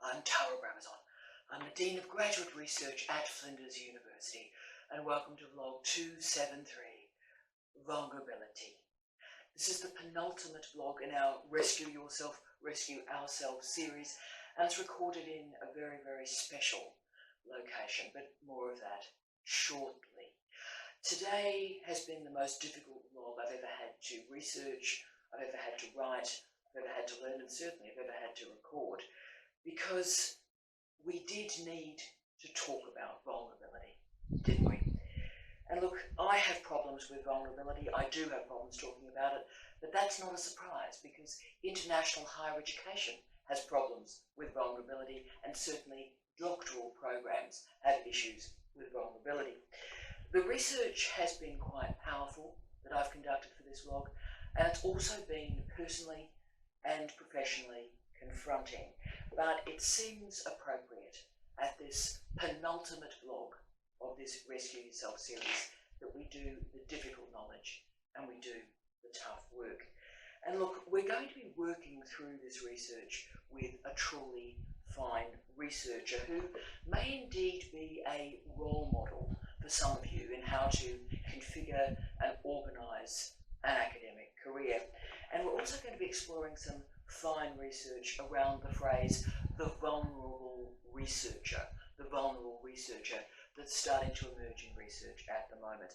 I'm Brabazon. I'm the Dean of Graduate Research at Flinders University, and welcome to vlog 273, Vulnerability. This is the penultimate vlog in our Rescue Yourself, Rescue Ourselves series, and it's recorded in a very, very special location, but more of that shortly. Today has been the most difficult vlog I've ever had to research, I've ever had to write, I've ever had to learn, and certainly I've ever had to record, because we did need to talk about vulnerability, didn't we? And look, I have problems with vulnerability, I do have problems talking about it, but that's not a surprise because international higher education has problems with vulnerability, and certainly doctoral programs have issues with vulnerability. The research has been quite powerful that I've conducted for this vlog, and it's also been personally and professionally confronting, but it seems appropriate at this penultimate vlog of this Rescue Yourself series that we do the difficult knowledge and we do the tough work. And look, we're going to be working through this research with a truly fine researcher who may indeed be a role model for some of you in how to configure and organise an academic career. And we're also going to be exploring some fine research around the phrase the vulnerable researcher that's starting to emerge in research at the moment.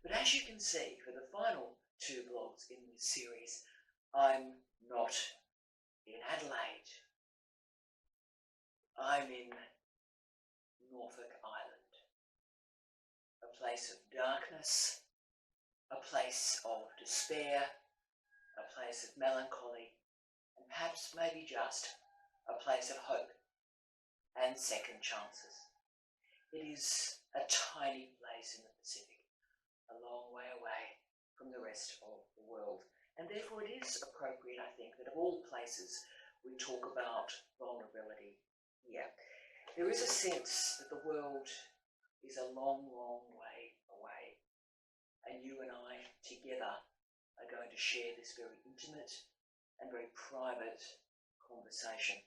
But as you can see, for the final two vlogs in this series, I'm not in Adelaide. I'm in Norfolk Island, a place of darkness, a place of despair, a place of melancholy, and perhaps maybe just a place of hope and second chances. It is a tiny place in the Pacific, a long way away from the rest of the world, and therefore it is appropriate, I think, that of all places we talk about vulnerability here. There is a sense that the world is a long, long way away, and you and I together are going to share this very intimate and very private conversation.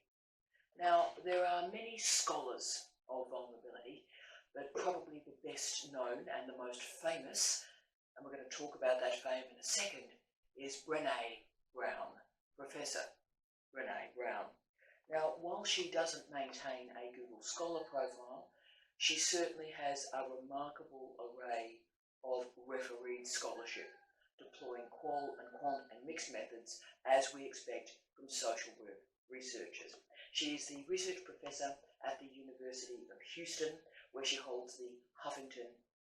Now, there are many scholars of vulnerability, but probably the best known and the most famous, and we're going to talk about that fame in a second, is Brene Brown, Professor Brene Brown. Now, while she doesn't maintain a Google Scholar profile, she certainly has a remarkable array of refereed scholarship, deploying qual and quant and mixed methods as we expect from social work researchers. She is the research professor at the University of Houston, where she holds the Huffington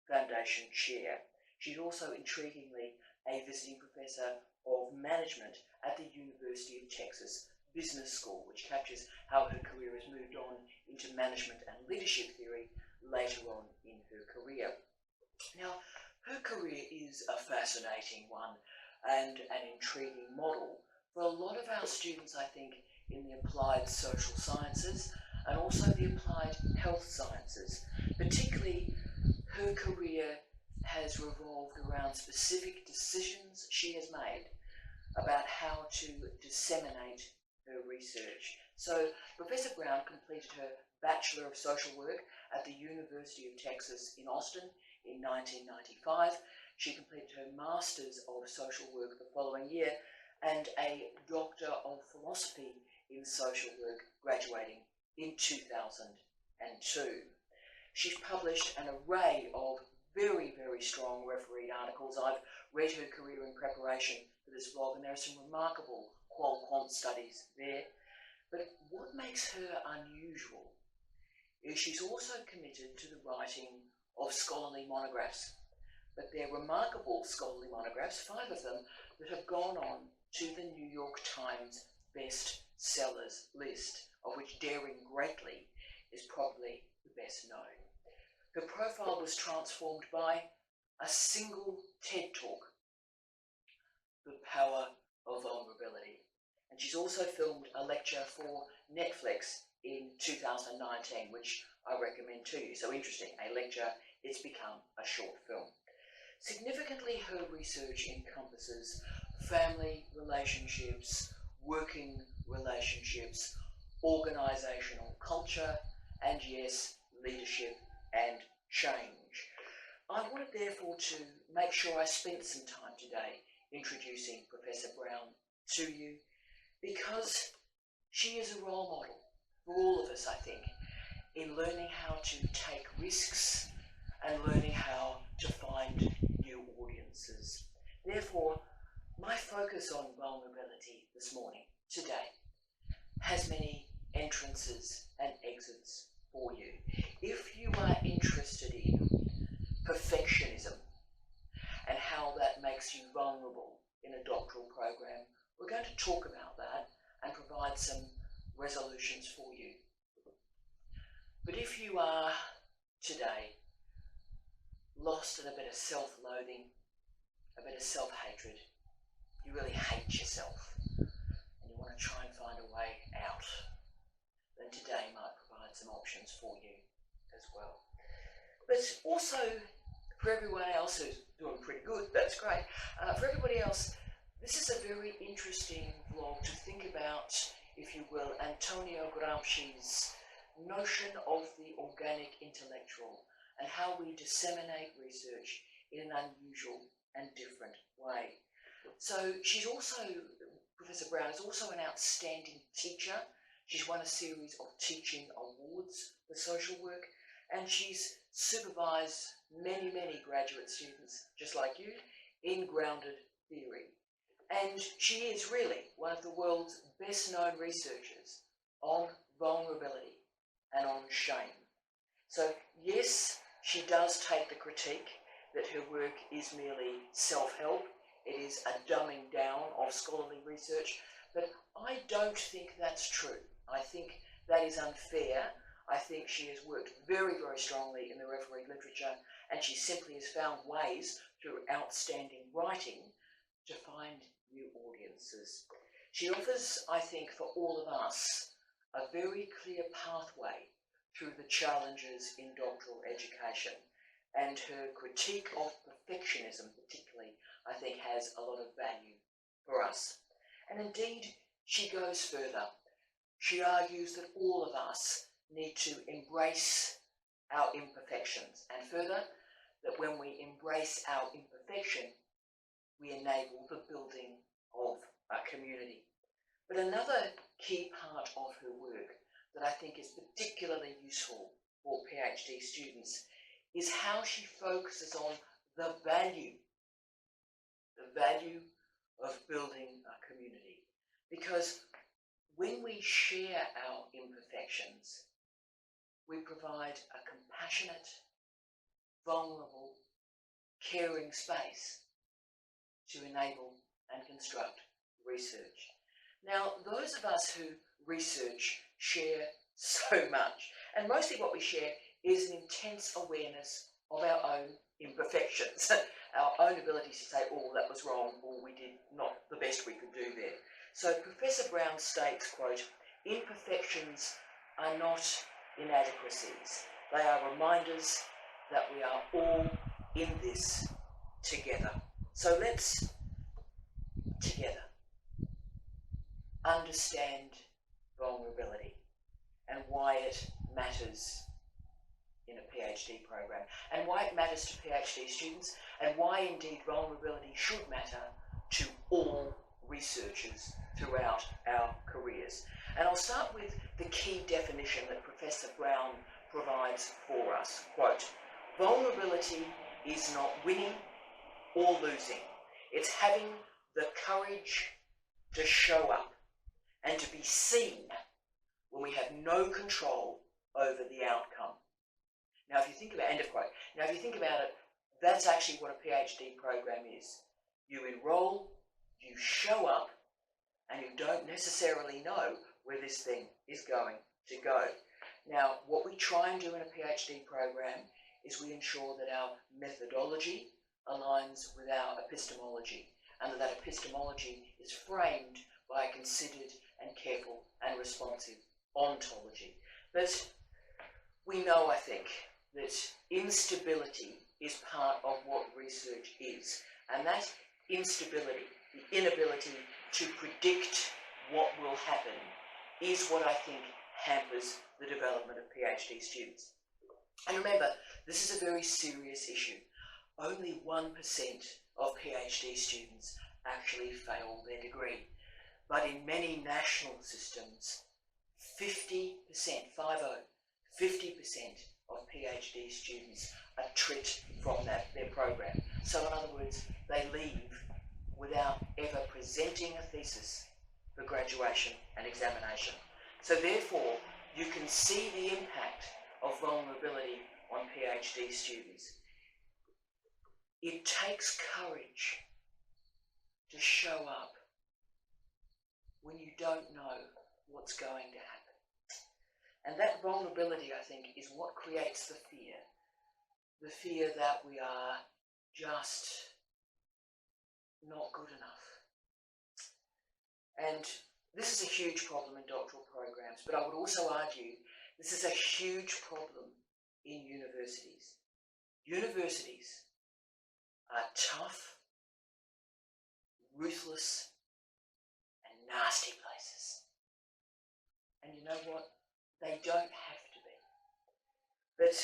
Foundation Chair. She's also, intriguingly, a visiting professor of management at the University of Texas Business School, which captures how her career has moved on into management and leadership theory later on in her career. Now, her career is a fascinating one and an intriguing model for a lot of our students, I think, in the applied social sciences and also the applied health sciences. Particularly, her career has revolved around specific decisions she has made about how to disseminate her research. So, Professor Brown completed her Bachelor of Social Work at the University of Texas in Austin in 1995. She completed her Masters of Social Work the following year and a Doctor of Philosophy in Social Work, graduating in 2002. She's published an array of very, very strong refereed articles. I've read her career in preparation for this vlog, and there are some remarkable qual-quant studies there. But what makes her unusual is she's also committed to the writing of scholarly monographs. But they're remarkable scholarly monographs, 5 of them, that have gone on to the New York Times best sellers list, of which Daring Greatly is probably the best known. Her profile was transformed by a single TED Talk, The Power of Vulnerability. And she's also filmed a lecture for Netflix in 2019, which I recommend to you. So interesting, a lecture, it's become a short film. Significantly, her research encompasses family relationships, working relationships, organisational culture, and yes, leadership and change. I wanted therefore to make sure I spent some time today introducing Professor Brown to you, because she is a role model for all of us, I think, in learning how to take risks and learning how to find new audiences. Therefore, my focus on vulnerability this morning, today, has many entrances and exits for you. If you are interested in perfectionism and how that makes you vulnerable in a doctoral program, we're going to talk about that and provide some resolutions for you. But if you are today lost in a bit of self-loathing, a bit of self-hatred, you really hate yourself, and you want to try and find a way out, then today might provide some options for you as well. But also, for everyone else who's doing pretty good, that's great. For everybody else, this is a very interesting vlog to think about, if you will, Antonio Gramsci's notion of the organic intellectual and how we disseminate research in an unusual and different way. So she's also, Professor Brown is also an outstanding teacher. She's won a series of teaching awards for social work, and she's supervised many graduate students, just like you, in grounded theory. And she is really one of the world's best known researchers on vulnerability and on shame. So yes, she does take the critique that her work is merely self-help. It is a dumbing down of scholarly research, but I don't think that's true. I think that is unfair. I think she has worked very strongly in the refereed literature, and she simply has found ways through outstanding writing to find new audiences. She offers, I think, for all of us, a very clear pathway through the challenges in doctoral education, and her critique of perfectionism particularly, I think, has a lot of value for us. And indeed, she goes further. She argues that all of us need to embrace our imperfections, and further, that when we embrace our imperfection, we enable the building of a community. But another key part of her work that I think is particularly useful for PhD students is how she focuses on the value of building a community. Because when we share our imperfections, we provide a compassionate, vulnerable, caring space to enable and construct research. Now, those of us who research share so much, and mostly what we share is an intense awareness of our own imperfections, our own ability to say, oh, that was wrong, or we did not the best we could do there. So Professor Brown states, quote, imperfections are not inadequacies. They are reminders that we are all in this together. So let's, together, understand vulnerability and why it matters in a PhD program, and why it matters to PhD students, and why indeed vulnerability should matter to all researchers throughout our careers. And I'll start with the key definition that Professor Brown provides for us. Quote, vulnerability is not winning or losing. It's having the courage to show up and to be seen when we have no control over the outcome. Now, if you think about, end of quote. Now, if you think about it, that's actually what a PhD program is. You enroll, you show up, and you don't necessarily know where this thing is going to go. Now, what we try and do in a PhD program is we ensure that our methodology aligns with our epistemology, and that epistemology is framed by a considered and careful and responsive ontology. But we know, I think, that instability is part of what research is, and that instability, the inability to predict what will happen, is what I think hampers the development of PhD students. And remember, this is a very serious issue. Only 1% of PhD students actually fail their degree. But in many national systems, 50% of PhD students are tripped from their program. So in other words, they leave without ever presenting a thesis for graduation and examination. So therefore, you can see the impact of vulnerability on PhD students. It takes courage to show up when you don't know what's going to happen. And that vulnerability, I think, is what creates the fear that we are just not good enough. And this is a huge problem in doctoral programs, but I would also argue this is a huge problem in universities. Universities are tough, ruthless, and nasty places. And you know what? They don't have to be. But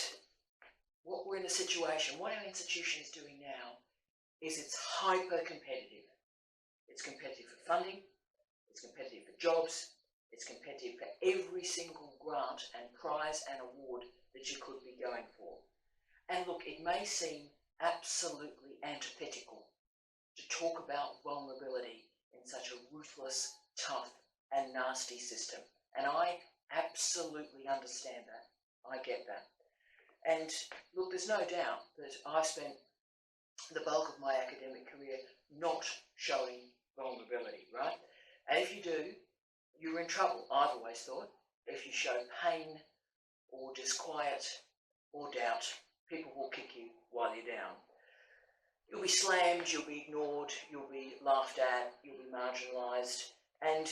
what we're in a situation, what our institution is doing now, is it's hyper-competitive. It's competitive for funding, it's competitive for jobs, it's competitive for every single grant and prize and award that you could be going for. And look, it may seem absolutely antithetical to talk about vulnerability in such a ruthless, tough, and nasty system. And I absolutely understand that. I get that. And look, there's no doubt that I've spent the bulk of my academic career not showing vulnerability, right? And if you do, you're in trouble, I've always thought. If you show pain or disquiet or doubt, people will kick you while you're down. You'll be slammed, you'll be ignored, you'll be laughed at, you'll be marginalised. And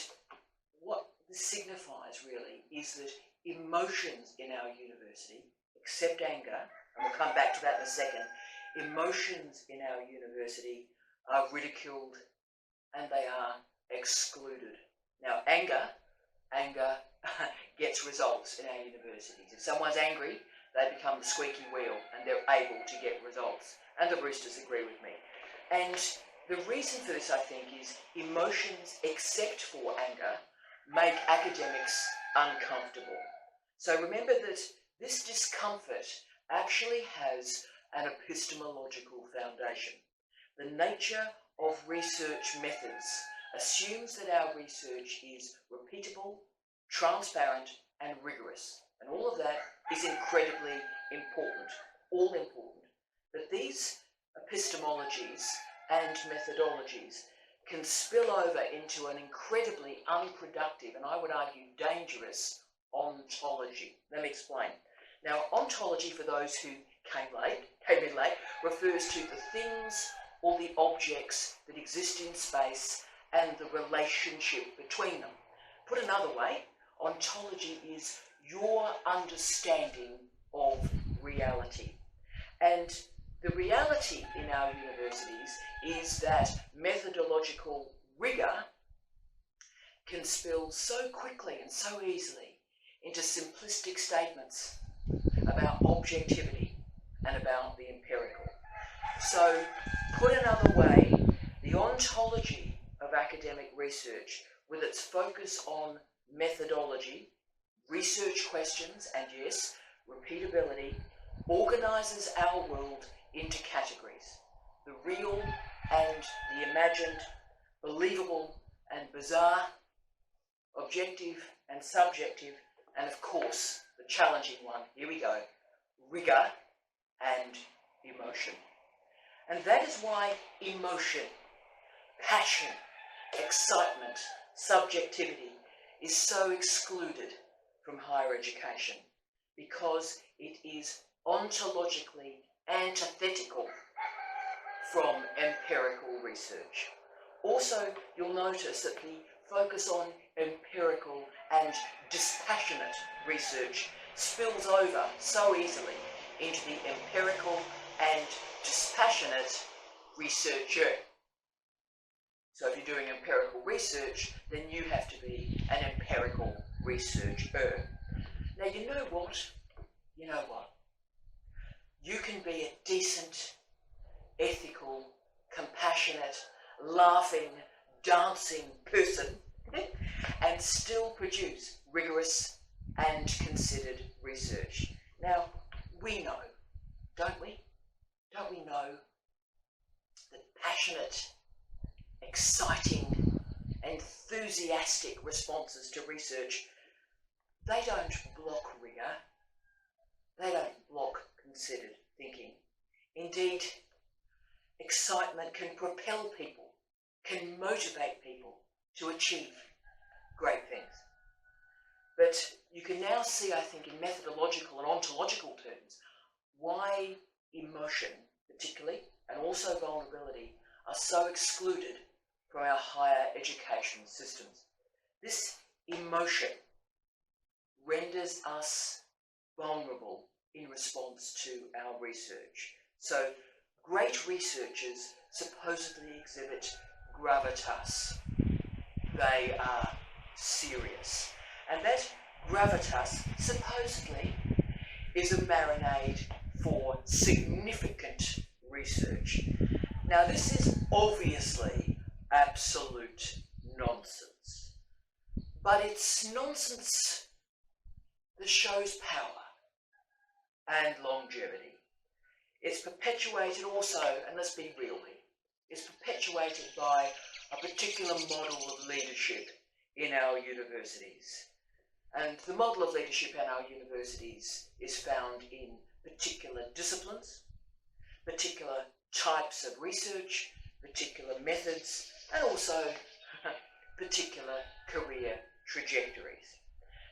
what this signifies really is that emotions in our university, except anger, and we'll come back to that in a second, emotions in our university are ridiculed and they are excluded. Now anger gets results in our universities. If someone's angry, they become the squeaky wheel and they're able to get results. And the Roosters agree with me. And the reason for this, I think, is emotions except for anger make academics uncomfortable. So remember that this discomfort actually has an epistemological foundation. The nature of research methods assumes that our research is repeatable, transparent, and rigorous. And all of that is incredibly important, all important. But these epistemologies and methodologies can spill over into an incredibly unproductive, and I would argue dangerous, ontology. Let me explain. Now, ontology, for those who came in late, refers to the things or the objects that exist in space and the relationship between them. Put another way, ontology is your understanding of reality. And the reality in our universities is that methodological rigour can spill so quickly and so easily into simplistic statements about objectivity and about the empirical. So, put another way, the ontology of academic research, with its focus on methodology, research questions, and yes, repeatability, organises our world into categories: the real and the imagined, believable and bizarre, objective and subjective, and of course, the challenging one, here we go, rigour and emotion. And that is why emotion, passion, excitement, subjectivity is so excluded from higher education, because it is ontologically antithetical from empirical research. Also, you'll notice that the focus on empirical and dispassionate research spills over so easily into the empirical and dispassionate researcher. So if you're doing empirical research, then you have to be an empirical researcher. Now, you know what? You know what? You can be a decent, ethical, compassionate, laughing, dancing person and still produce rigorous and considered research. Now, we know, don't we? Don't we know that passionate, exciting, enthusiastic responses to research, they don't block rigour, they don't block considered thinking. Indeed, excitement can propel people, can motivate people to achieve great things. But you can now see, I think, in methodological and ontological terms, why emotion, particularly, and also vulnerability, are so excluded from our higher education systems. This emotion renders us vulnerable in response to our research. So great researchers supposedly exhibit gravitas. They are serious. And that gravitas supposedly is a marinade for significant research. Now, this is obviously absolute nonsense, but it's nonsense that shows power and longevity. It's perpetuated also, and let's be real here, it's perpetuated by a particular model of leadership in our universities. And the model of leadership in our universities is found in particular disciplines, particular types of research, particular methods, and also particular career trajectories.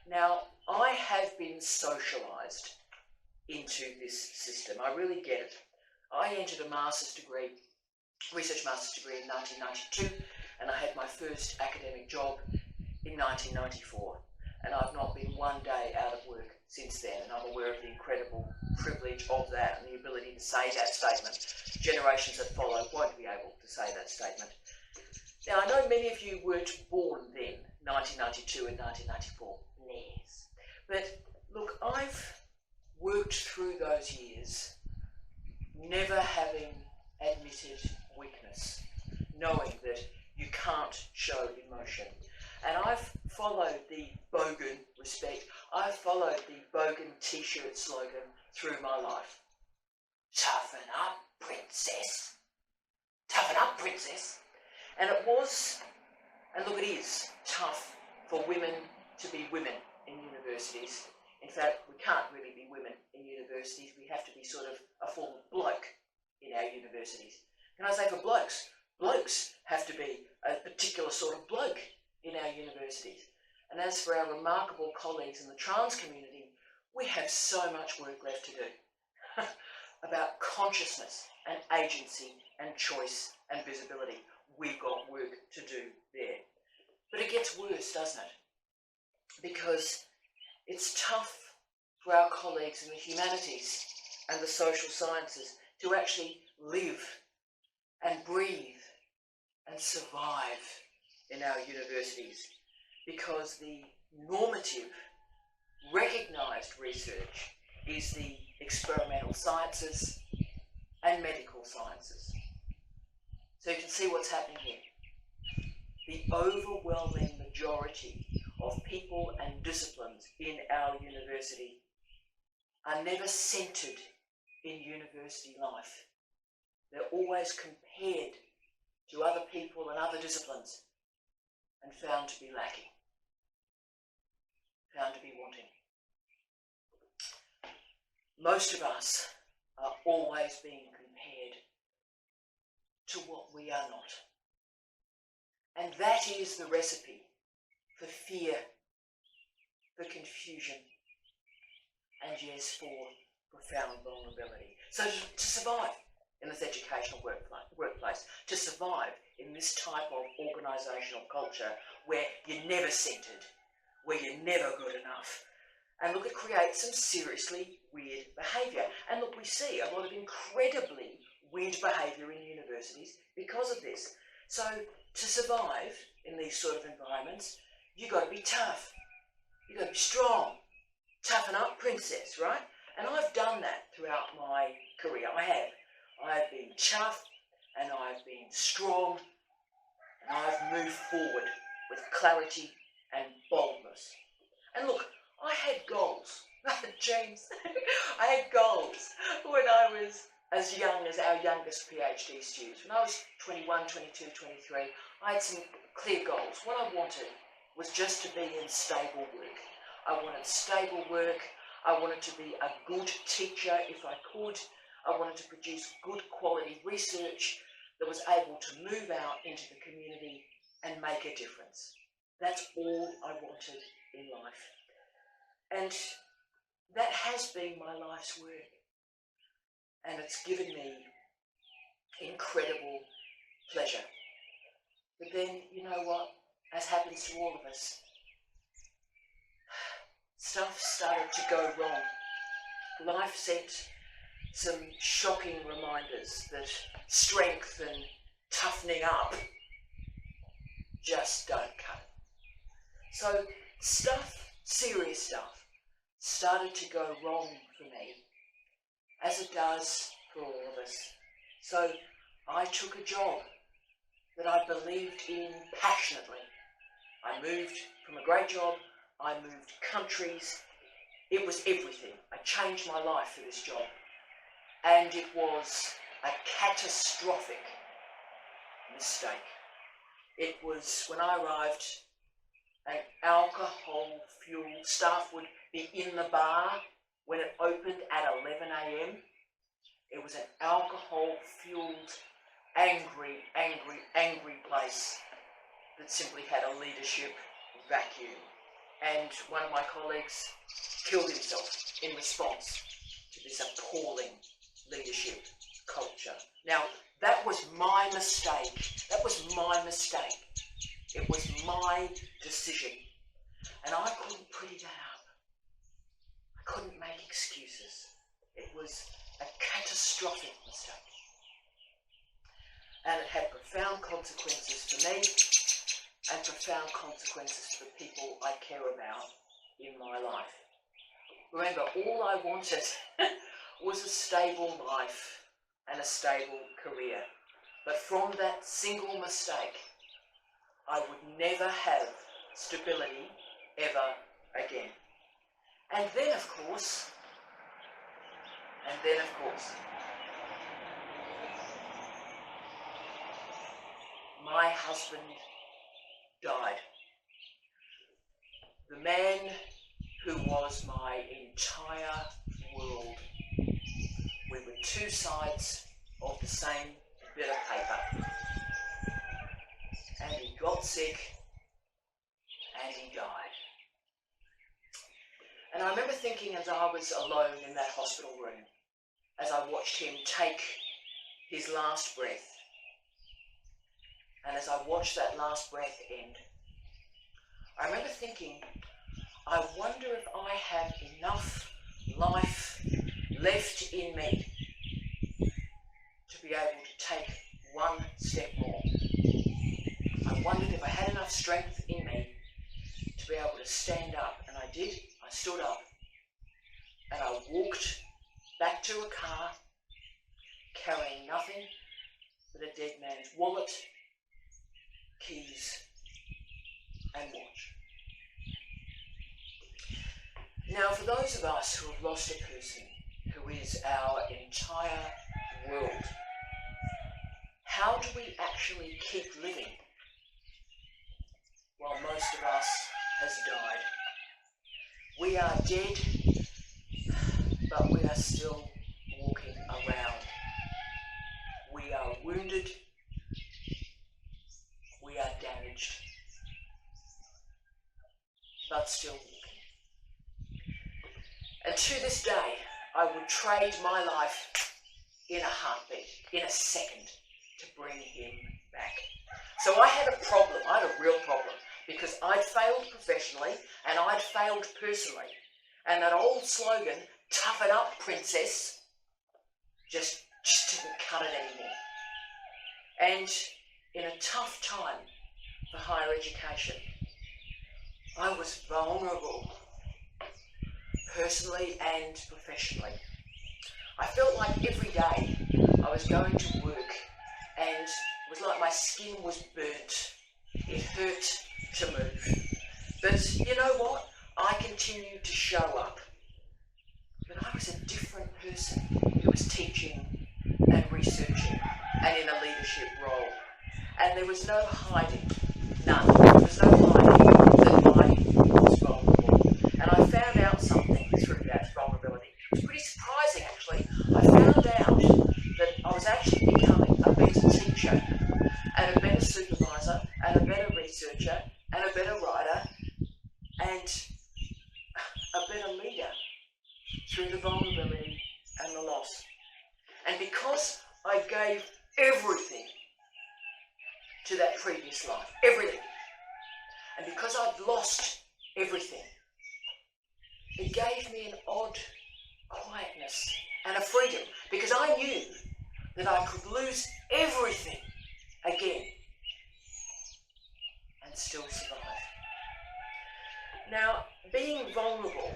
Now, I have been socialised into this system. I really get it. I entered a master's degree, research master's degree in 1992, and I had my first academic job in 1994. And I've not been one day out of work since then, and I'm aware of the incredible privilege of that and the ability to say that statement. Generations that follow won't be able to say that statement. Now, I know many of you weren't born then, 1992 and 1994. Yes. But look, I've worked through those years never having admitted weakness, knowing that you can't show emotion. And I've followed the Bogan respect. I've followed the Bogan t-shirt slogan through my life. Toughen up, princess. Toughen up, princess. And it was, and look, it is tough for women to be women in universities. In fact, we can't really be women in universities. We have to be sort of a full bloke in our universities. Can I say for blokes? Blokes have to be a particular sort of bloke in our universities. And as for our remarkable colleagues in the trans community, we have so much work left to do about consciousness and agency and choice and visibility. We've got work to do there. But it gets worse, doesn't it? Because it's tough for our colleagues in the humanities and the social sciences to actually live and breathe and survive in our universities, because the normative, recognised research is the experimental sciences and medical sciences. So you can see what's happening here. The overwhelming majority of people and disciplines in our university are never centred in university life. They're always compared to other people and other disciplines and found to be lacking, found to be wanting. Most of us are always being compared to what we are not. And that is the recipe for fear, for confusion, and yes, for profound vulnerability. So to survive in this educational workplace, to survive in this type of organisational culture where you're never centred, where you're never good enough, and look, it creates some seriously weird behaviour. And look, we see a lot of incredibly weird behaviour in universities because of this. So to survive in these sort of environments, you've got to be tough. You've got to be strong, toughen up, princess, right? And I've done that throughout my career. I have. I've been tough, and I've been strong, and I've moved forward with clarity and boldness. And look, I had goals. James, I had goals when I was as young as our youngest PhD students. When I was 21, 22, 23, I had some clear goals. What I wanted was just to be in stable work. I wanted stable work. I wanted to be a good teacher if I could. I wanted to produce good quality research that was able to move out into the community and make a difference. That's all I wanted in life. And that has been my life's work. And it's given me incredible pleasure. But then, you know what? As happens to all of us, stuff started to go wrong. Life sent some shocking reminders that strength and toughening up just don't cut it. So stuff, serious stuff, started to go wrong for me, as it does for all of us. So I took a job that I believed in passionately. I moved from a great job, I moved countries, it was everything. I changed my life for this job. And it was a catastrophic mistake. It was, when I arrived, an alcohol-fueled, staff would be in the bar when it opened at 11 a.m. It was an alcohol-fueled, angry place that simply had a leadership vacuum. And one of my colleagues killed himself in response to this appalling leadership culture. Now, that was my mistake. That was my mistake. It was my decision. And I couldn't pretty that up. I couldn't make excuses. It was a catastrophic mistake. And it had profound consequences for me and profound consequences for the people I care about in my life. Remember, all I wanted was a stable life and a stable career. But from that single mistake, I would never have stability ever again. And then, of course, my husband died. The man who was my entire world. We were two sides of the same bit of paper. And he got sick, and he died. And I remember thinking, as I was alone in that hospital room, as I watched him take his last breath, and as I watched that last breath end, I remember thinking, I wonder if I have enough life left in me to be able to take one step more. I wondered if I had enough strength in me to be able to stand up, and I did. I stood up, and I walked back to a car, carrying nothing but a dead man's wallet, keys, and watch. Now, for those of us who have lost a person who is our entire world, how do we actually keep living while most of us has died? We are dead, but we are still walking around. We are wounded, we are damaged, but still walking. And to this day, I would trade my life in a heartbeat, in a second, to bring him back. So I had a problem, I had a real problem, because I'd failed professionally and I'd failed personally. And that old slogan, "Tough it up, princess," just didn't cut it anymore. And in a tough time for higher education, I was vulnerable, personally and professionally. I felt like every day I was going to work and it was like my skin was burnt. It hurt to move. But you know what? I continued to show up. But I was a different person who was teaching and researching and in a leadership role. And there was no hiding, none. There was no hiding that I was vulnerable. And I found out something through that vulnerability. It was pretty surprising, actually. I found out that I was actually becoming a better teacher and a better supervisor and a better researcher and a better writer and a better leader through the vulnerability and the loss. And because I gave everything to that previous life, everything, and because I'd lost everything, it gave me an odd quietness and a freedom, because I knew that I could lose everything again and still survive. Now, being vulnerable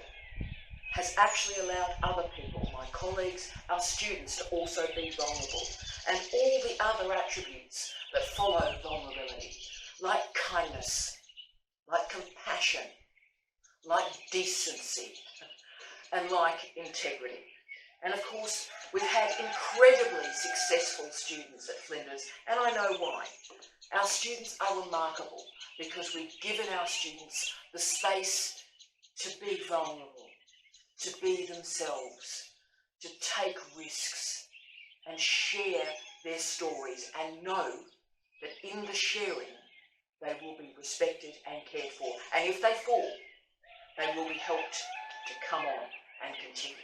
has actually allowed other people, my colleagues, our students, to also be vulnerable, and all the other attributes that follow vulnerability, like kindness, like compassion, like decency, and like integrity. And of course, we've had incredibly successful students at Flinders, and I know why. Our students are remarkable because we've given our students the space to be vulnerable, to be themselves, to take risks and share their stories and know that in the sharing they will be respected and cared for. And if they fall, they will be helped to come on and continue.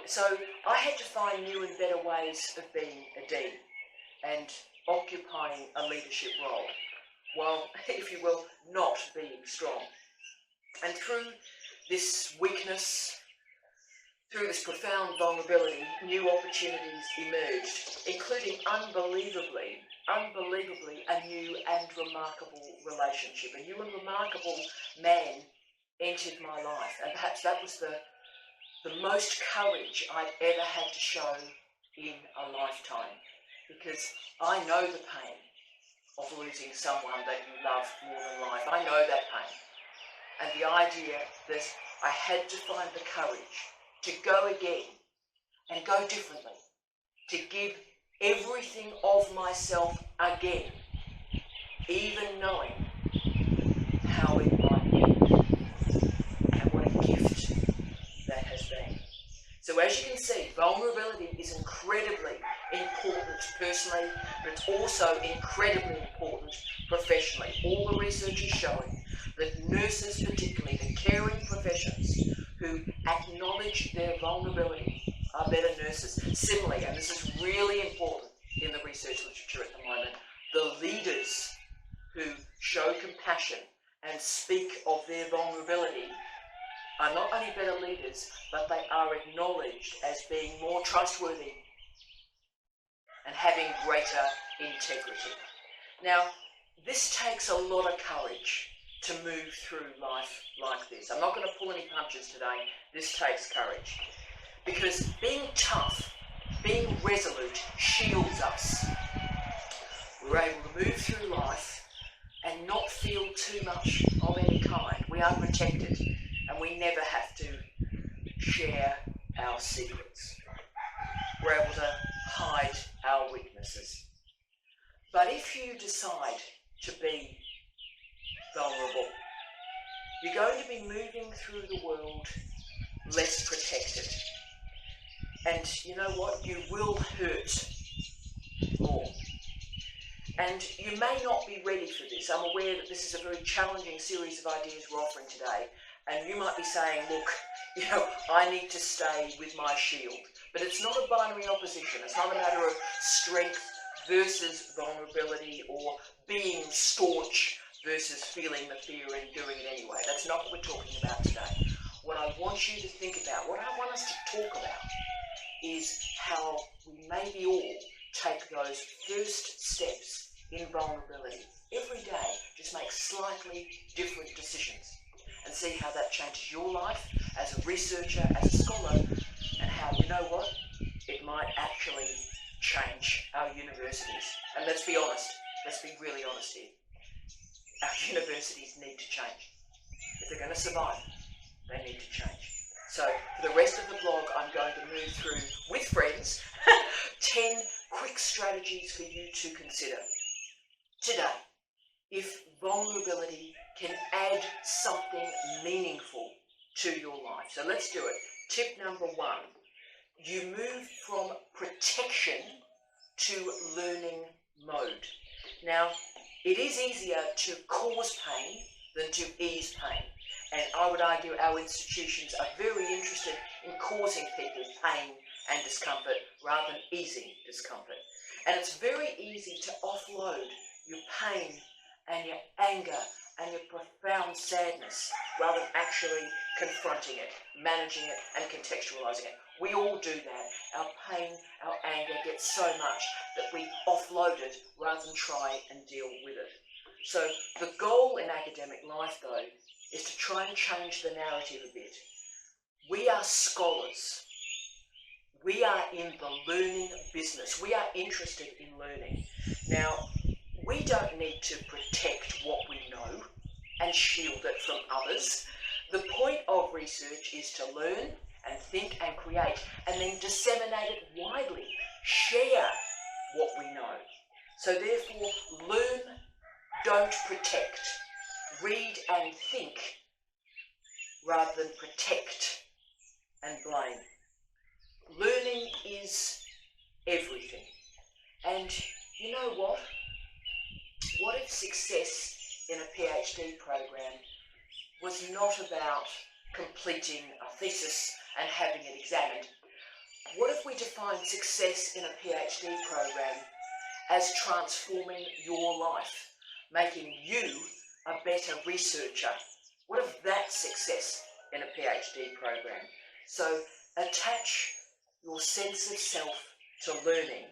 So I had to find new and better ways of being a dean and occupying a leadership role while, if you will, not being strong. And through this weakness, through this profound vulnerability, new opportunities emerged, including unbelievably a new and remarkable relationship. A new and remarkable man entered my life, and perhaps that was the most courage I've ever had to show in a lifetime, because I know the pain of losing someone that you love more than life. I know that pain. And the idea that I had to find the courage to go again and go differently, to give everything of myself again, even knowing how it might end, and what a gift that has been. So as you can see, vulnerability is incredibly important personally, but it's also incredibly important professionally. All the research is showing that nurses, particularly the caring professions who acknowledge their vulnerability, are better nurses. Similarly, and this is really important in the research literature at the moment, the leaders who show compassion and speak of their vulnerability are not only better leaders, but they are acknowledged as being more trustworthy and having greater integrity. Now, this takes a lot of courage to move through life like this. I'm not going to pull any punches today. This takes courage. Because being tough, being resolute, shields us. We're able to move through life and not feel too much of any kind. We are protected, and we never have to share our secrets. We're able to hide our weaknesses. But if you decide to be vulnerable, you're going to be moving through the world less protected. And you know what? You will hurt more. And you may not be ready for this. I'm aware that this is a very challenging series of ideas we're offering today. And you might be saying, look, I need to stay with my shield. But it's not a binary opposition. It's not a matter of strength versus vulnerability or being staunch versus feeling the fear and doing it anyway. That's not what we're talking about today. What I want you to think about, what I want us to talk about, is how we maybe all take those first steps in vulnerability. Every day, just make slightly different decisions and see how that changes your life as a researcher, as a scholar, and how, you know what, it might actually change our universities. And let's be honest, let's be really honest here. Our universities need to change. If they're going to survive, they need to change. So for the rest of the blog, I'm going to move through, with friends, 10 quick strategies for you to consider. Today, if vulnerability can add something meaningful to your life. So let's do it. Tip number 1, you move from protection to learning mode. Now, it is easier to cause pain than to ease pain. And I would argue our institutions are very interested in causing people pain and discomfort rather than easing discomfort. And it's very easy to offload your pain and your anger and your profound sadness rather than actually confronting it, managing it and contextualizing it. We all do that. Our pain, our anger gets so much that we offload it rather than try and deal with it. So the goal in academic life, though, is to try and change the narrative a bit. We are scholars. We are in the learning business. We are interested in learning. Now, we don't need to protect what we know and shield it from others. The point of research is to learn and think and create and then disseminate it widely. Share what we know. So therefore, learn, don't protect. Read and think rather than protect and blame. Learning is everything. And you know what? What if success in a PhD program was not about completing a thesis and having it examined? What if we defined success in a PhD program as transforming your life, making you a better researcher? What if that's success in a PhD program? So attach your sense of self to learning,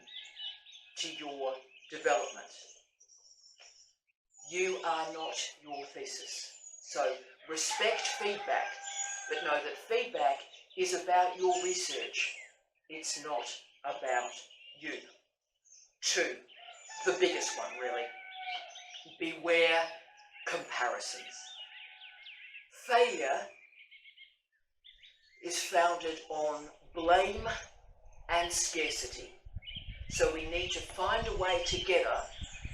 to your development. You are not your thesis. So respect feedback, but know that feedback is about your research. It's not about you. 2, the biggest one really. Beware comparisons. Failure is founded on blame and scarcity. So we need to find a way together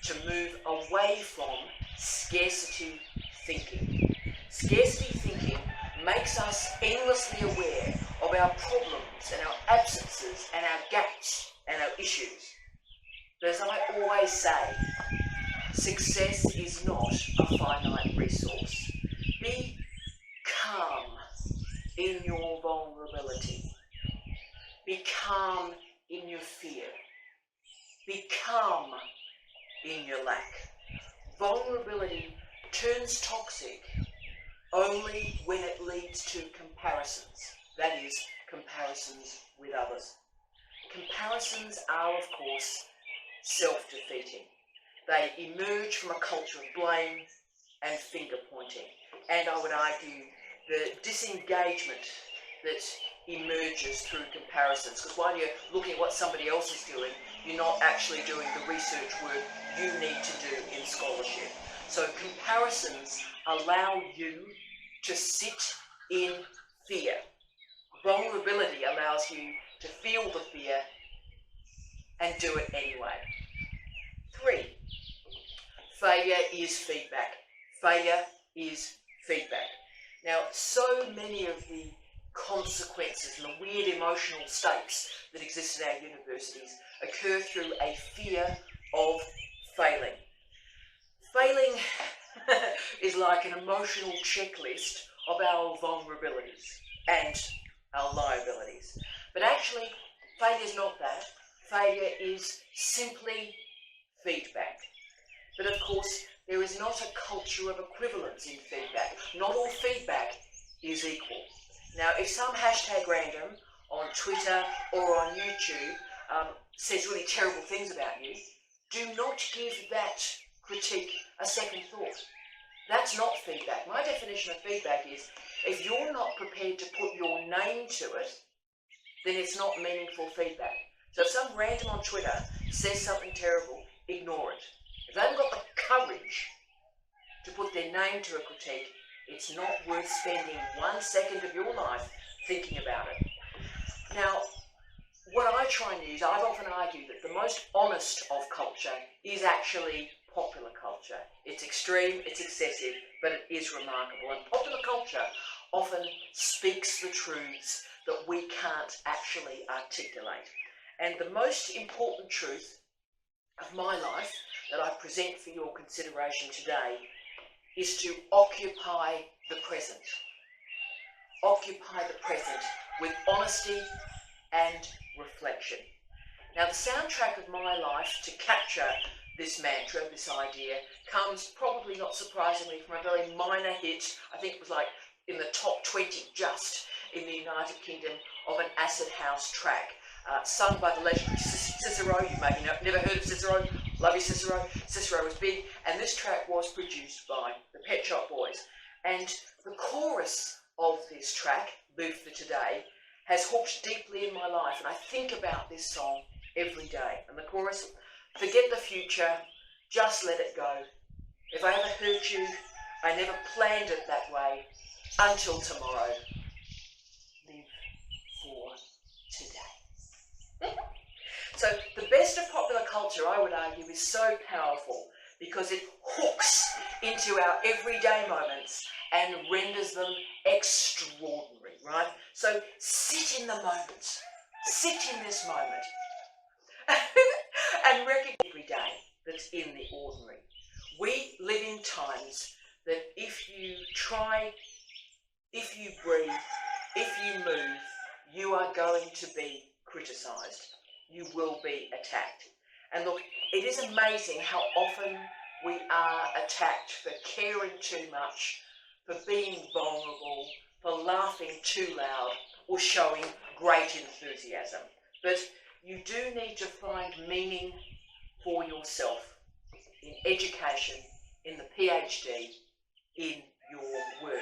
to move away from scarcity thinking. Scarcity thinking makes us endlessly aware of our problems and our absences and our gaps and our issues. But as I always say, success is not a finite resource. Be calm in your vulnerability. Be calm in your fear. Be calm in your lack. Vulnerability turns toxic only when it leads to comparisons. That is, comparisons with others. Comparisons are, of course, self-defeating. They emerge from a culture of blame and finger-pointing. And I would argue the disengagement that emerges through comparisons, because while you're looking at what somebody else is doing, you're not actually doing the research work you need to do in scholarship. So comparisons allow you to sit in fear. Vulnerability allows you to feel the fear and do it anyway. 3, failure is feedback. Failure is feedback. Now, so many of the consequences and the weird emotional states that exist in our universities occur through a fear of failing. Failing is like an emotional checklist of our vulnerabilities and our liabilities. But actually, failure is not that. Failure is simply feedback. But of course, there is not a culture of equivalence in feedback. Not all feedback is equal. Now, if some hashtag random on Twitter or on YouTube says really terrible things about you, do not give that critique a second thought. That's not feedback. My definition of feedback is, if you're not prepared to put your name to it, then it's not meaningful feedback. So if some random on Twitter says something terrible, ignore it. If they haven't got the courage to put their name to a critique, it's not worth spending 1 second of your life thinking about it. Now, what I try and use, I've often argued that the most honest of culture is actually popular culture. It's extreme, it's excessive, but it is remarkable. And popular culture often speaks the truths that we can't actually articulate. And the most important truth of my life that I present for your consideration today is to occupy the present. Occupy the present with honesty and reflection. Now, the soundtrack of my life to capture this mantra, this idea, comes probably not surprisingly from a very minor hit. I think it was like in the top 20 just in the United Kingdom of an acid house track, sung by the legendary Cicero. You maybe never heard of Cicero. Love you, Cicero. Cicero was big, and this track was produced by the Pet Shop Boys. And the chorus of this track, Live for Today, has hooked deeply in my life, and I think about this song every day. And the chorus, forget the future, just let it go. If I ever hurt you, I never planned it that way. Until tomorrow, live for today. So the best of popular culture, I would argue, is so powerful because it hooks into our everyday moments and renders them extraordinary, right? So sit in the moment. Sit in this moment. And recognize every day that's in the ordinary. We live in times that if you try, if you breathe, if you move, you are going to be criticised. You will be attacked. And look, it is amazing how often we are attacked for caring too much, for being vulnerable, for laughing too loud, or showing great enthusiasm. But you do need to find meaning for yourself in education, in the PhD, in your work.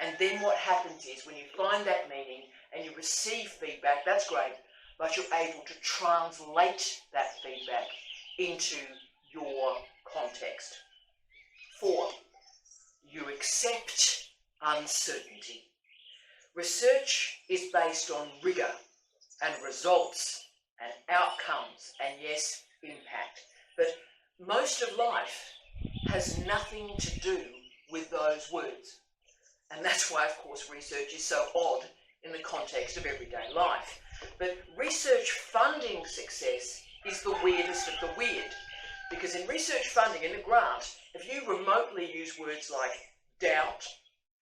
And then what happens is when you find that meaning and you receive feedback, that's great, but you're able to translate that feedback into your context. 4, you accept uncertainty. Research is based on rigour and results and outcomes and, yes, impact. But most of life has nothing to do with those words. And that's why, of course, research is so odd in the context of everyday life. But research funding success is the weirdest of the weird. Because in research funding, in a grant, if you remotely use words like doubt,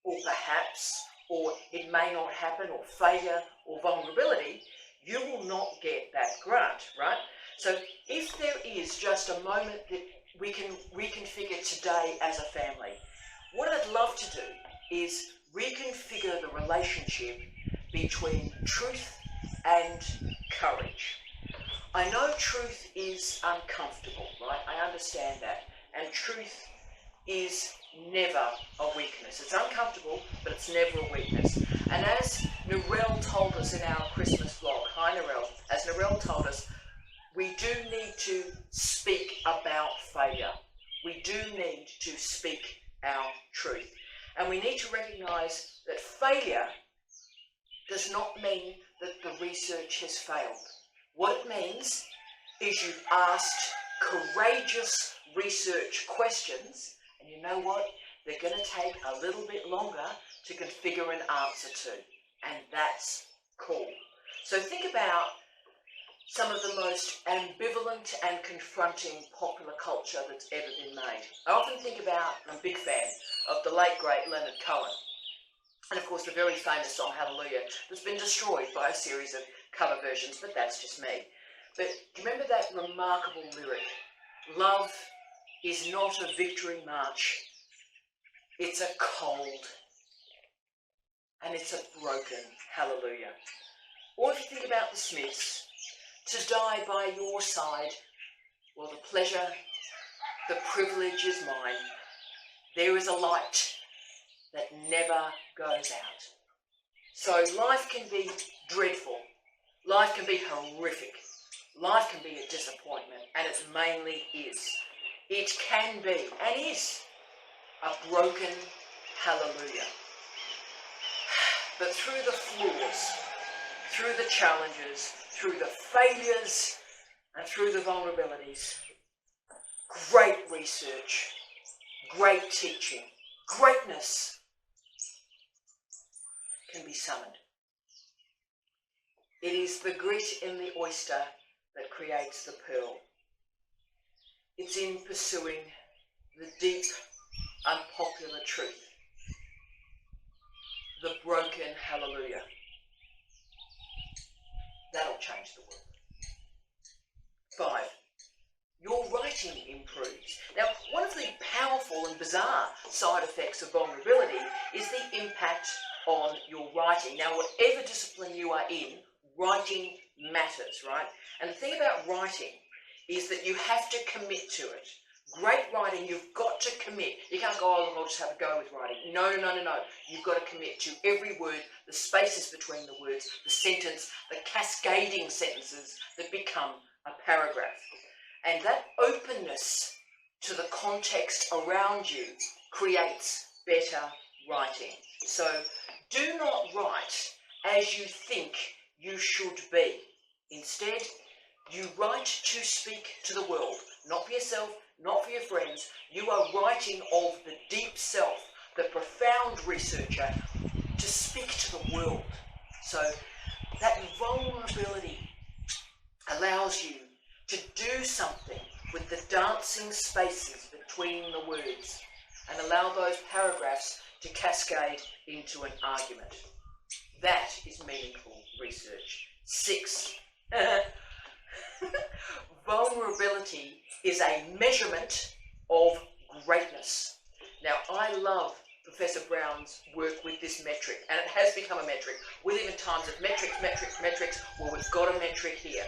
or perhaps, or it may not happen, or failure, or vulnerability, you will not get that grant, right? So if there is just a moment that we can reconfigure today as a family, what I'd love to do is reconfigure the relationship between truth and courage. I know truth is uncomfortable, right? I understand that. And truth is never a weakness. It's uncomfortable, but it's never a weakness. And as Narelle told us in our Christmas vlog, hi Narelle, as Narelle told us, we do need to speak about failure. We do need to speak our truth. And we need to recognise that failure does not mean that the research has failed. What it means is you've asked courageous research questions, and you know what? They're going to take a little bit longer to configure an answer to, and that's cool. So think about some of the most ambivalent and confronting popular culture that's ever been made. I often think about, I'm a big fan of the late great Leonard Cohen, and of course the very famous song Hallelujah that's been destroyed by a series of cover versions, but that's just me. But do you remember that remarkable lyric? Love is not a victory march, it's a cold and it's a broken hallelujah. Or if you think about the Smiths, to die by your side Well, the pleasure, the privilege is mine. There is a light that never goes out. So life can be dreadful. Life can be horrific. Life can be a disappointment, and it mainly is. It can be, and is, a broken hallelujah. But through the flaws, through the challenges, through the failures, and through the vulnerabilities, great research, great teaching, greatness can be summoned. It is the grit in the oyster that creates the pearl. It's in pursuing the deep, unpopular truth, the broken hallelujah. That'll change the world. 5. Your writing improves. Now, one of the powerful and bizarre side effects of vulnerability is the impact on your writing. Now, whatever discipline you are in, writing matters, right? And the thing about writing is that you have to commit to it. Great writing, you've got to commit. You can't go, oh, look, I'll just have a go with writing. No. You've got to commit to every word, the spaces between the words, the sentence, the cascading sentences that become a paragraph. And that openness to the context around you creates better writing. So do not write as you think you should be. Instead, you write to speak to the world, not for yourself, not for your friends. You are writing of the deep self, the profound researcher, to speak to the world. So that vulnerability allows you to do something with the dancing spaces between the words and allow those paragraphs to cascade into an argument. That is meaningful research. 6. Vulnerability is a measurement of greatness. Now, I love Professor Brown's work with this metric, and it has become a metric. We live in times of metrics. Well, we've got a metric here.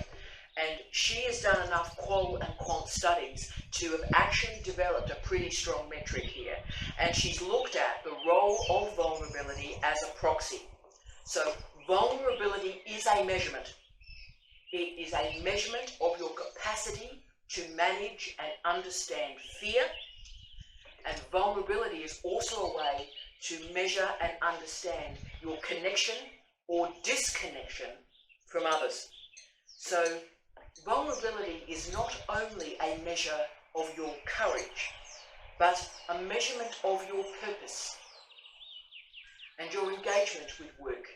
And she has done enough qual and quant studies to have actually developed a pretty strong metric here. And she's looked at the role of vulnerability as a proxy. So vulnerability is a measurement. It is a measurement of your capacity to manage and understand fear. And vulnerability is also a way to measure and understand your connection or disconnection from others. So vulnerability is not only a measure of your courage, but a measurement of your purpose and your engagement with work,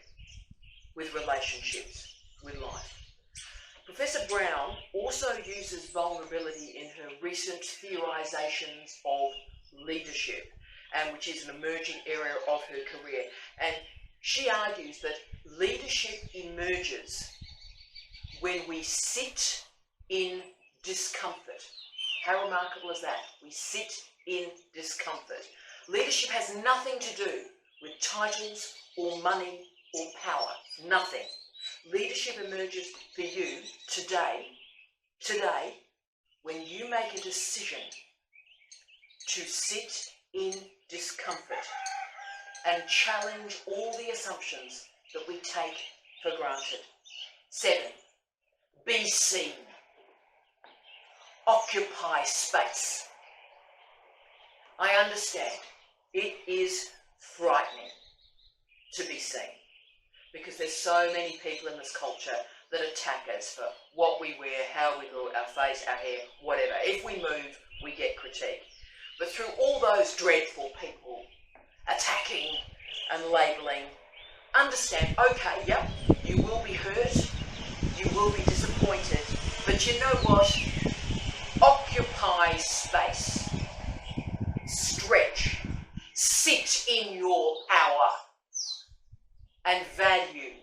with relationships, with life. Professor Brown also uses vulnerability in her recent theorizations of leadership, and which is an emerging area of her career. And she argues that leadership emerges when we sit in discomfort. How remarkable is that? We sit in discomfort. Leadership has nothing to do with titles or money or power. Nothing. Leadership emerges for you today, when you make a decision to sit in discomfort and challenge all the assumptions that we take for granted. 7. Be seen. Occupy space. I understand it is frightening to be seen because there's so many people in this culture that attack us for what we wear, how we look, our face, our hair, whatever. If we move, we get critique. But through all those dreadful people attacking and labelling, understand, okay, yep, you will be hurt, you will be disappointed, but you know what? Occupy space. Stretch. Sit in your power. And value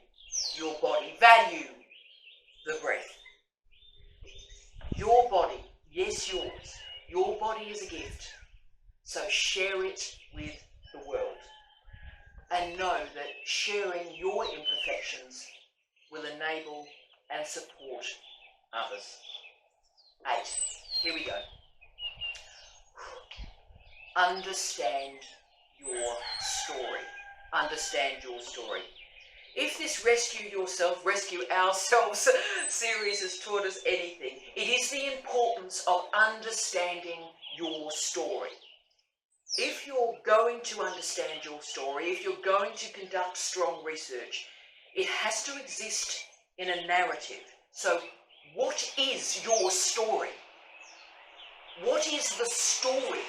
your body. Value the breath. Your body, yes, yours. Your body is a gift. So share it with the world. And know that sharing your imperfections will enable and support others. 8. Here we go. Understand your story. Understand your story. If this rescue yourself, rescue ourselves series has taught us anything, it is the importance of understanding your story. If you're going to understand your story, if you're going to conduct strong research, it has to exist in a narrative. So, what is your story? What is the story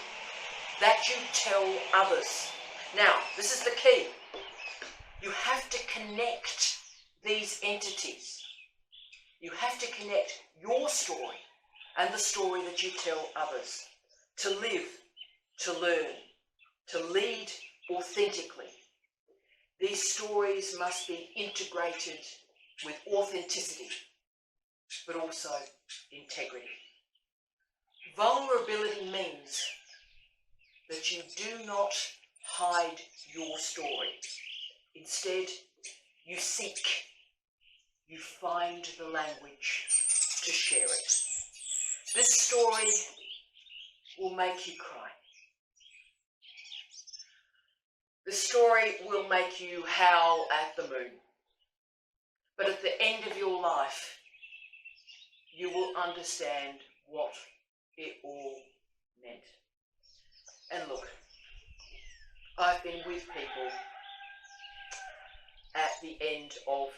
that you tell others? Now, this is the key. You have to connect these entities. You have to connect your story and the story that you tell others to live, to learn, to lead authentically. These stories must be integrated with authenticity, but also integrity. Vulnerability means that you do not hide your story. Instead, you seek, you find the language to share it. This story will make you cry. This story will make you howl at the moon. But at the end of your life, you will understand what it all meant. And look, I've been with people at the end of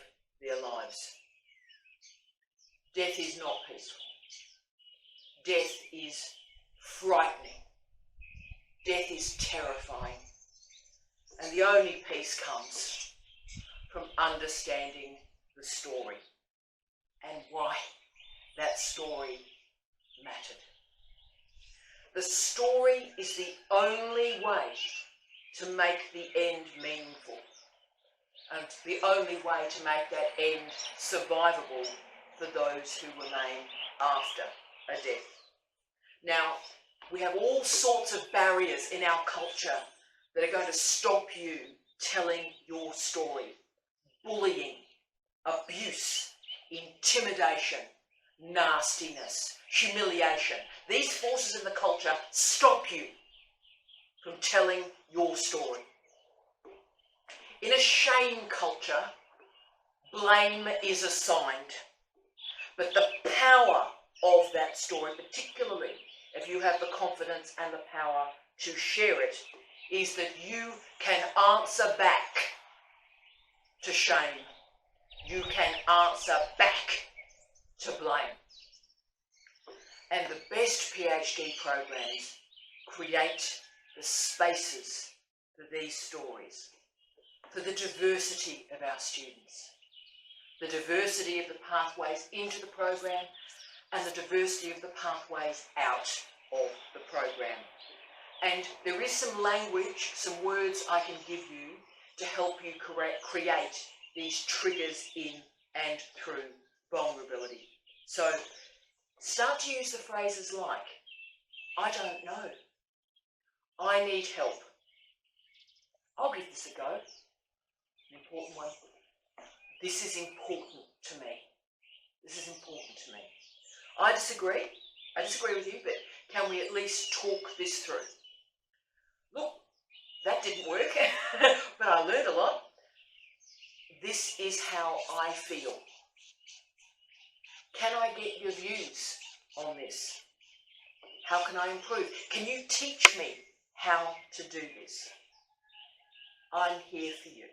their lives. Death is not peaceful. Death is frightening. Death is terrifying. And the only peace comes from understanding the story and why that story mattered. The story is the only way to make the end meaningful, and the only way to make that end survivable for those who remain after a death. Now, we have all sorts of barriers in our culture that are going to stop you telling your story. Bullying, abuse, intimidation, nastiness, humiliation. These forces in the culture stop you from telling your story. In a shame culture, blame is assigned. But the power of that story, particularly if you have the confidence and the power to share it, is that you can answer back to shame. You can answer back to blame. And the best PhD programs create the spaces for these stories, for the diversity of our students, the diversity of the pathways into the program, and the diversity of the pathways out of the program. And there is some language, some words I can give you to help you create these triggers in and through vulnerability. So start to use the phrases like, I don't know, I need help, I'll give this a go, an important one, this is important to me, this is important to me. I disagree with you, but can we at least talk this through? Look, that didn't work, but I learned a lot. This is how I feel. Can I get your views on this? How can I improve? Can you teach me how to do this? I'm here for you.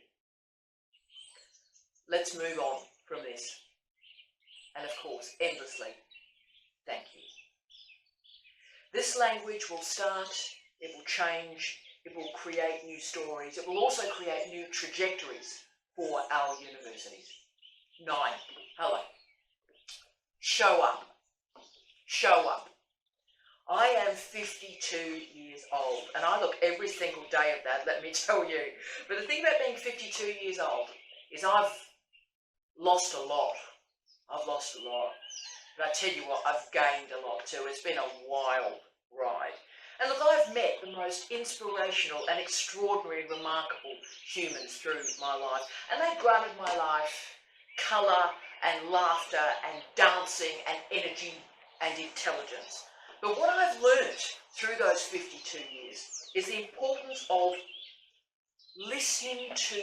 Let's move on from this. And of course, endlessly, thank you. This language will start, it will change, it will create new stories. It will also create new trajectories for our universities. 9. Hello. Show up. Show up. I am 52 years old, and I look every single day of that, let me tell you. But the thing about being 52 years old is I've lost a lot. I've lost a lot. But I tell you what, I've gained a lot too. It's been a wild ride. And look, I've met the most inspirational and extraordinary and remarkable humans through my life. And they've granted my life colour and laughter and dancing and energy and intelligence. But what I've learnt through those 52 years is the importance of listening to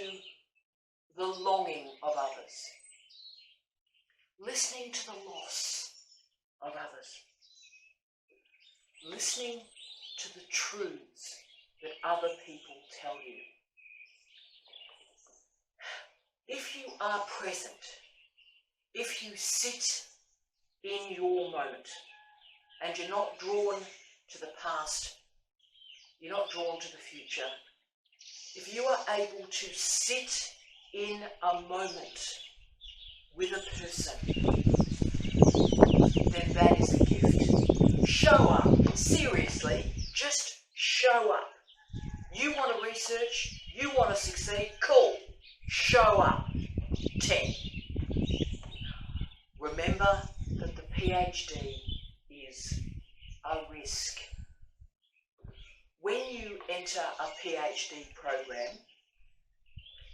the longing of others, listening to the loss of others, listening to the truths that other people tell you. If you are present, if you sit in your moment and you're not drawn to the past, you're not drawn to the future, if you are able to sit in a moment with a person, then that is a gift. Show up. Seriously, just show up. You want to research, you want to succeed, cool. Show up. 10. Remember that the PhD is a risk. When you enter a PhD program,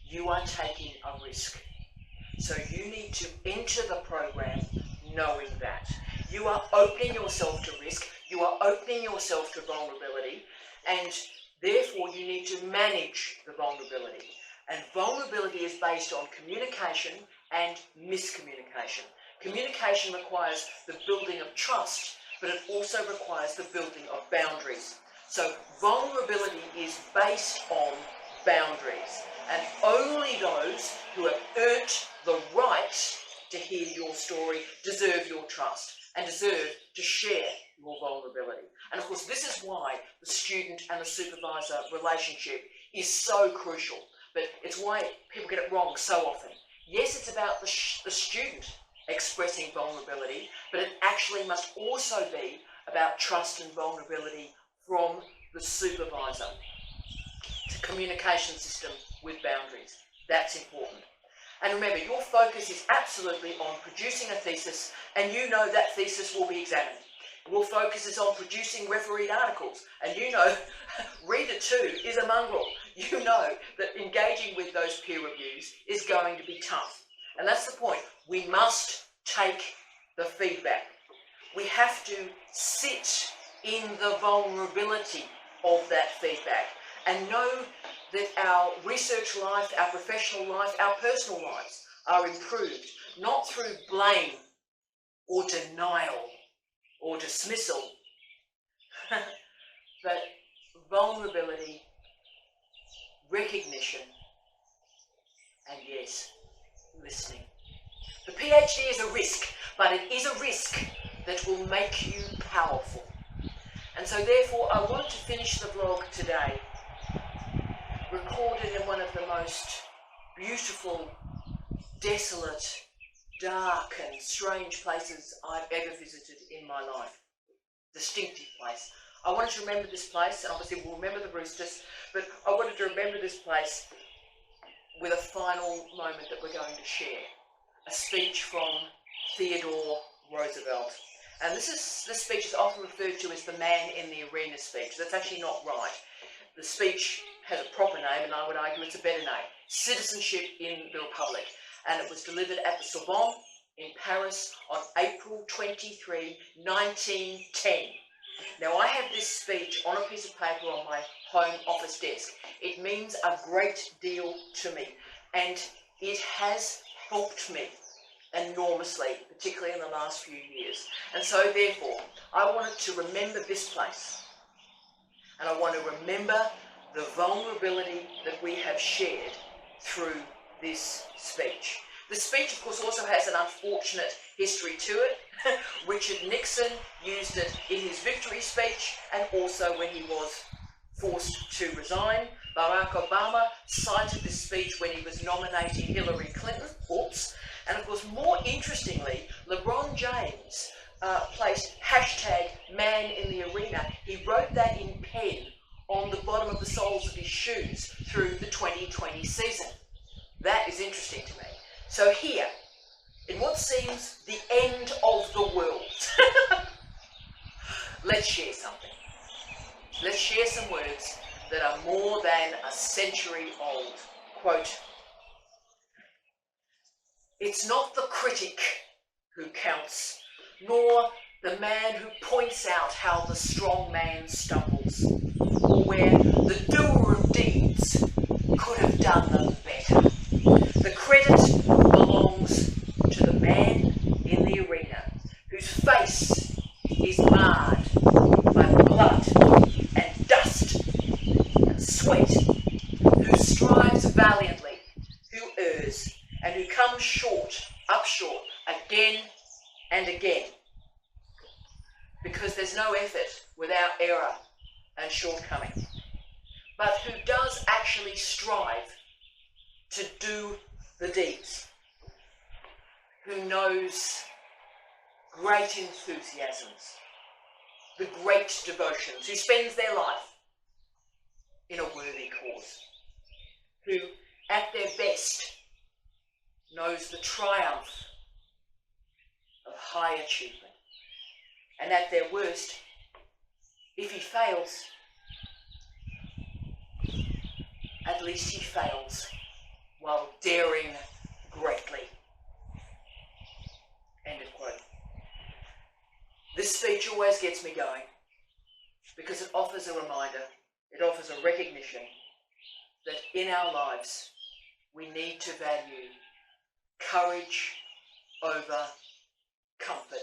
you are taking a risk. So you need to enter the program knowing that. You are opening yourself to risk, you are opening yourself to vulnerability, and therefore you need to manage the vulnerability. And vulnerability is based on communication and miscommunication. Communication requires the building of trust, but it also requires the building of boundaries. So vulnerability is based on boundaries, and only those who have earned the right to hear your story deserve your trust and deserve to share your vulnerability. And of course, this is why the student and the supervisor relationship is so crucial, but it's why people get it wrong so often. Yes, it's about the student expressing vulnerability, but it actually must also be about trust and vulnerability from the supervisor. It's a communication system with boundaries. That's important. And remember, your focus is absolutely on producing a thesis, and you know that thesis will be examined. Your focus is on producing refereed articles, and you know reader 2 is a mongrel. You know that engaging with those peer reviews is going to be tough. And that's the point. We must take the feedback. We have to sit in the vulnerability of that feedback and know that our research life, our professional life, our personal lives are improved, not through blame or denial or dismissal, but vulnerability, recognition, and yes, listening. The PhD is a risk, but it is a risk that will make you powerful. And so therefore I want to finish the vlog today recorded in one of the most beautiful, desolate, dark and strange places I've ever visited in my life. Distinctive place. I wanted to remember this place, and obviously we'll remember the roosters, but I wanted to remember this place with a final moment that we're going to share. A speech from Theodore Roosevelt. And this speech is often referred to as the man in the arena speech. That's actually not right. The speech has a proper name, and I would argue it's a better name. Citizenship in the Republic. And it was delivered at the Sorbonne in Paris on April 23, 1910. Now I have this speech on a piece of paper on my home office desk. It means a great deal to me, and it has helped me enormously, particularly in the last few years. And so therefore, I wanted to remember this place, and I want to remember the vulnerability that we have shared through this speech. The speech, of course, also has an unfortunate history to it. Richard Nixon used it in his victory speech and also when he was forced to resign. Barack Obama cited this speech when he was nominating Hillary Clinton. Oops. And of course, more interestingly, LeBron James placed #ManInTheArena. He wrote that in pen on the bottom of the soles of his shoes through the 2020 season. That is interesting to me. So here, in what seems the end of the world, let's share something. Let's share some words that are more than a century old. Quote, "It's not the critic who counts, nor The man who points out how the strong man stumbles, or where the doer of deeds could have done them better. The credit belongs to the man in the arena whose face is marred by blood and dust and sweat, who strives valiantly, who errs, and who comes short again and again. Because there's no effort without error and shortcoming, but who does actually strive to do the deeds, who knows great enthusiasms, the great devotions, who spends their life in a worthy cause, who at their best knows the triumph of high achievement, and at their worst, if he fails, at least he fails while daring greatly. End of quote. This speech always gets me going because it offers a reminder, it offers a recognition that in our lives we need to value courage over comfort.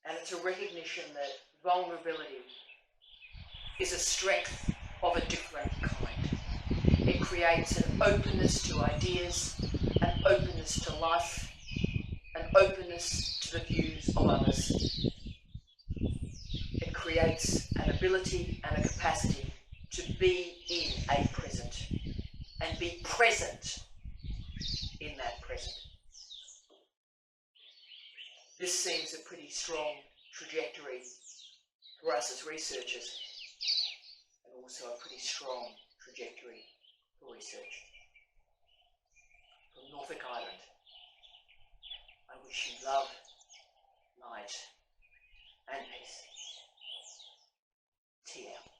And it's a recognition that vulnerability is a strength of a different kind. It creates an openness to ideas, an openness to life, an openness to the views of others. It creates an ability and a capacity to be in a present and be present in that present. This seems a pretty strong trajectory for us as researchers, and also a pretty strong trajectory for research. From Norfolk Island, I wish you love, light, and peace. Tea out.